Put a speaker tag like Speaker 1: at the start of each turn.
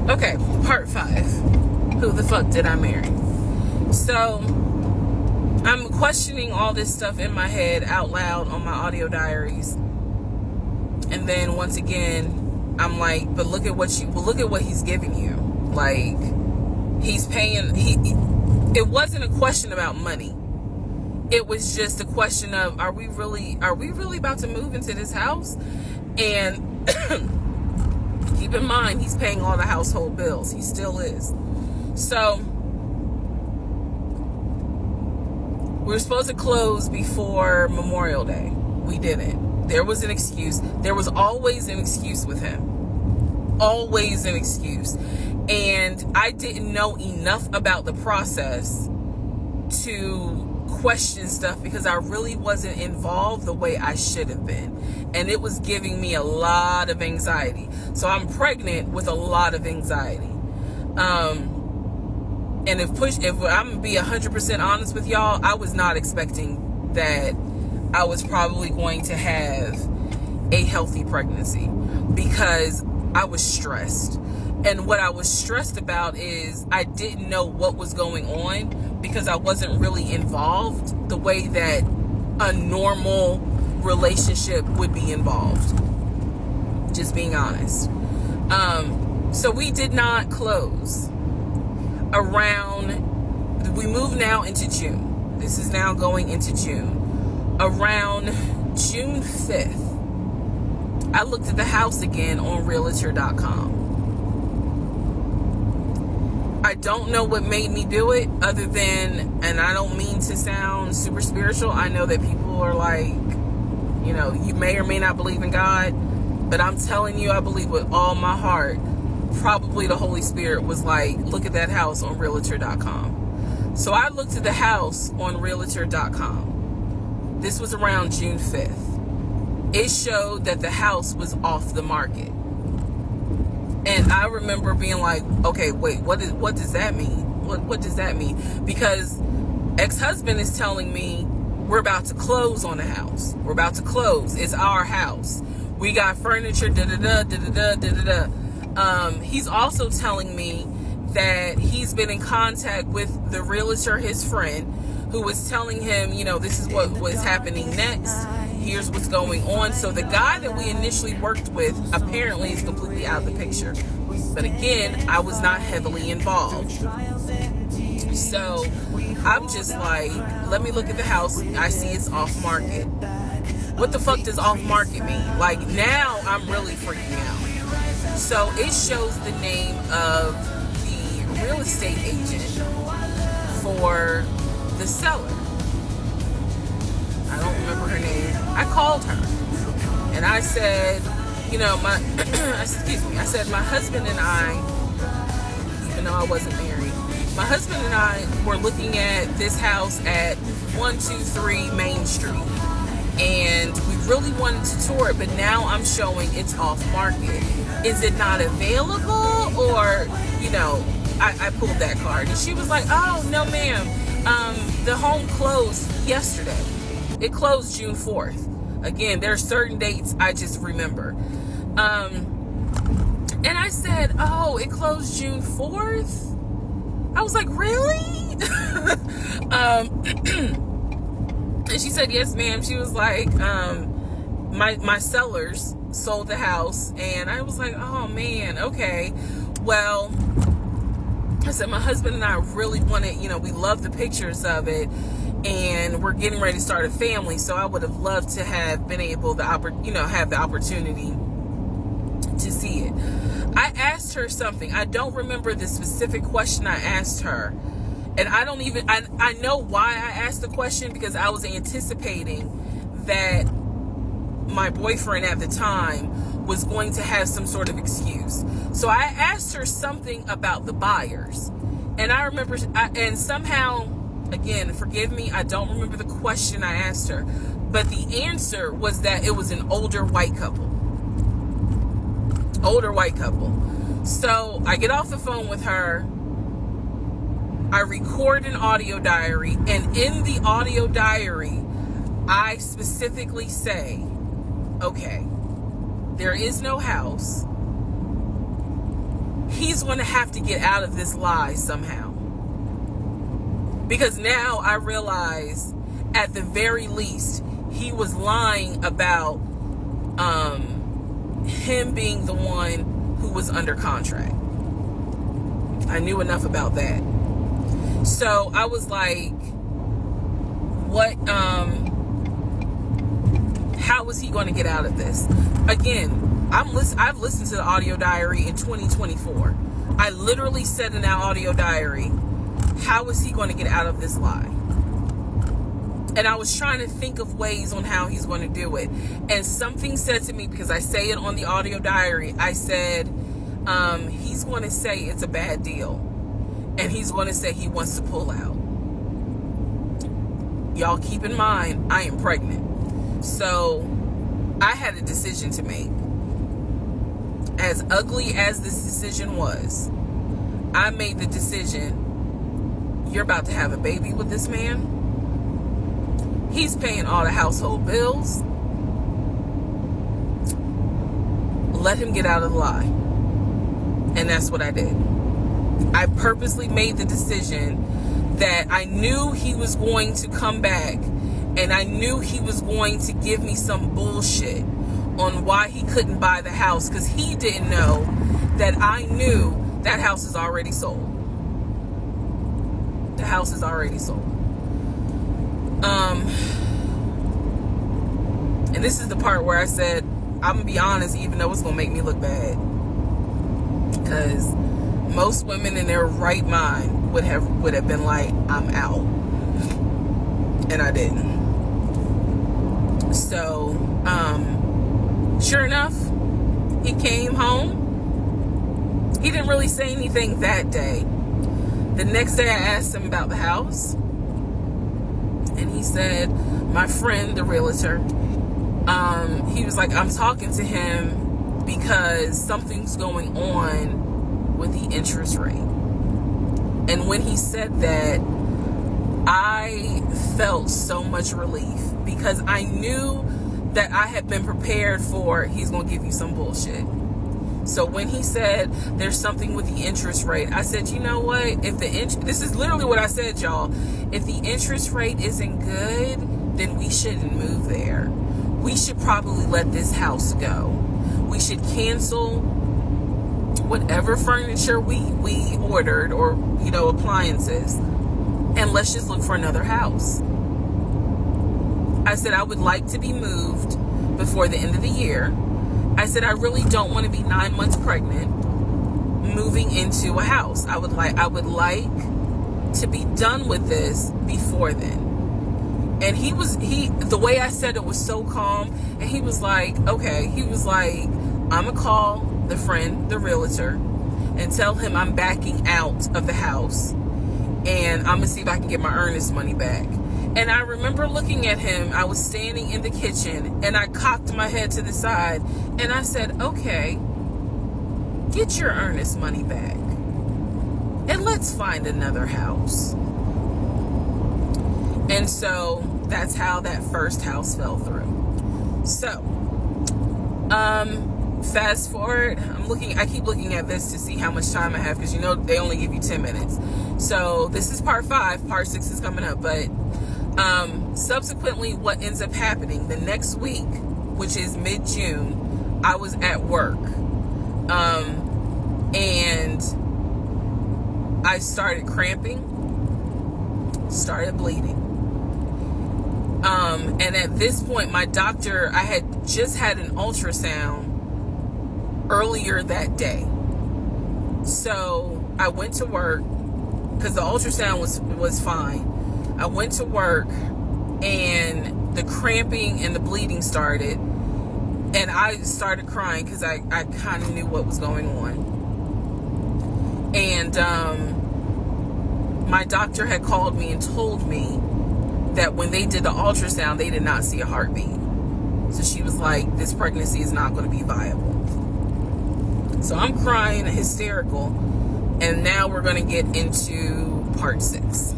Speaker 1: Okay, part 5. Who the fuck did I marry? So, I'm questioning all this stuff in my head out loud on my audio diaries. And then once again, I'm like, but look at what he's giving you. Like, he's paying, it wasn't a question about money. It was just a question of, are we really about to move into this house? And keep in mind, he's paying all the household bills. He still is. So, we were supposed to close before Memorial Day. We didn't. There was an excuse. There was always an excuse with him. Always an excuse. And I didn't know enough about the process to question stuff because I really wasn't involved the way I should have been. And it was giving me a lot of anxiety. So I'm pregnant with a lot of anxiety. And if I'm gonna be 100% honest with y'all, I was not expecting that I was probably going to have a healthy pregnancy because I was stressed. And what I was stressed about is I didn't know what was going on because I wasn't really involved the way that a normal relationship would be involved. Just being honest. So we did not close. We move now into June. This is now going into June. Around June 5th, I looked at the house again on Realtor.com. I don't know what made me do it other than, and I don't mean to sound super spiritual. I know that people are like, you may or may not believe in God, but I'm telling you, I believe with all my heart. Probably the Holy Spirit was like, look at that house on Realtor.com. So I looked at the house on Realtor.com. This was around June 5th. It showed that the house was off the market. And I remember being like, okay, wait, what does that mean? What does that mean? Because ex-husband is telling me we're about to close on the house. We're about to close. It's our house. We got furniture, da-da-da, da-da-da, da-da-da. He's also telling me that he's been in contact with the realtor, his friend, who was telling him, this is what was happening next. Here's what's going on. So the guy that we initially worked with apparently is completely out of the picture. But again, I was not heavily involved. So I'm just like, let me look at the house. I see it's off market. What the fuck does off market mean? Like, now I'm really freaking out. So it shows the name of the real estate agent for the seller. I don't remember her name. I called her and I said, I said, my husband and I, even though I wasn't married, my husband and I were looking at this house at 123 Main Street. And we really wanted to tour it, but now I'm showing it's off market. Is it not available? Or, I pulled that card. And she was like, oh, no, ma'am. The home closed yesterday. It closed June 4th. Again, there are certain dates I just remember. And I said, oh, it closed June 4th? I was like, really? And she said, yes, ma'am. She was like, my sellers sold the house. And I was like, oh, man, okay. Well, I said, my husband and I really wanted, we love the pictures of it. And we're getting ready to start a family. So I would have loved to have been able to, have the opportunity to see it. I asked her something. I don't remember the specific question I asked her. And I know why I asked the question, because I was anticipating that my boyfriend at the time was going to have some sort of excuse. So I asked her something about the buyers. And I remember, and somehow, again, forgive me, I don't remember the question I asked her. But the answer was that it was an older white couple. So I get off the phone with her. I record an audio diary, and in the audio diary, I specifically say, okay, there is no house. he's going to have to get out of this lie somehow. Because now I realize, at the very least, he was lying about him being the one who was under contract. I knew enough about that. So I was like, what, how is he going to get out of this? Again, I've listened to the audio diary in 2024. I literally said in that audio diary, how is he going to get out of this lie? And I was trying to think of ways on how he's going to do it. And something said to me, because I say it on the audio diary, I said, he's going to say it's a bad deal. And he's going to say he wants to pull out. Y'all keep in mind, I am pregnant. So I had a decision to make. As ugly as this decision was, I made the decision, you're about to have a baby with this man. He's paying all the household bills. Let him get out of the lie. And that's what I did. I purposely made the decision that I knew he was going to come back, and I knew he was going to give me some bullshit on why he couldn't buy the house, because he didn't know that I knew that house is already sold. The house is already sold. And this is the part where I said, I'm gonna be honest, even though it's gonna make me look bad, because most women in their right mind would have been like, I'm out. And I didn't. So sure enough, he came home. He didn't really say anything that day. The next day I asked him about the house, and he said, my friend, the realtor, he was like, I'm talking to him because something's going on with the interest rate. And when he said that, I felt so much relief, because I knew that I had been prepared for, he's going to give you some bullshit. So when he said there's something with the interest rate, I said, you know what? If this is literally what I said, y'all. If the interest rate isn't good, then we shouldn't move there. We should probably let this house go. We should cancel whatever furniture we ordered, or, appliances, and let's just look for another house. I said, I would like to be moved before the end of the year. I said, I really don't want to be 9 months pregnant moving into a house. I would like to be done with this before then. And the way I said it was so calm, and he was like, okay. He was like, I'm gonna call the friend, the realtor, and tell him I'm backing out of the house, and I'm gonna see if I can get my earnest money back. And I remember looking at him. I was standing in the kitchen, and I cocked my head to the side, and I said, okay, get your earnest money back, and let's find another house. And so that's how that first house fell through. So fast forward, I keep looking at this to see how much time I have, because they only give you 10 minutes. So this is part 5. Part 6 is coming up. But subsequently, what ends up happening the next week, which is mid-June, I was at work, and I started cramping, started bleeding. And at this point, my doctor, I had just had an ultrasound earlier that day. So I went to work, because the ultrasound was fine. I went to work, and the cramping and the bleeding started, and I started crying because I kind of knew what was going on. And my doctor had called me and told me that when they did the ultrasound, they did not see a heartbeat. So she was like, this pregnancy is not going to be viable. So I'm crying, hysterical, and now we're going to get into part 6.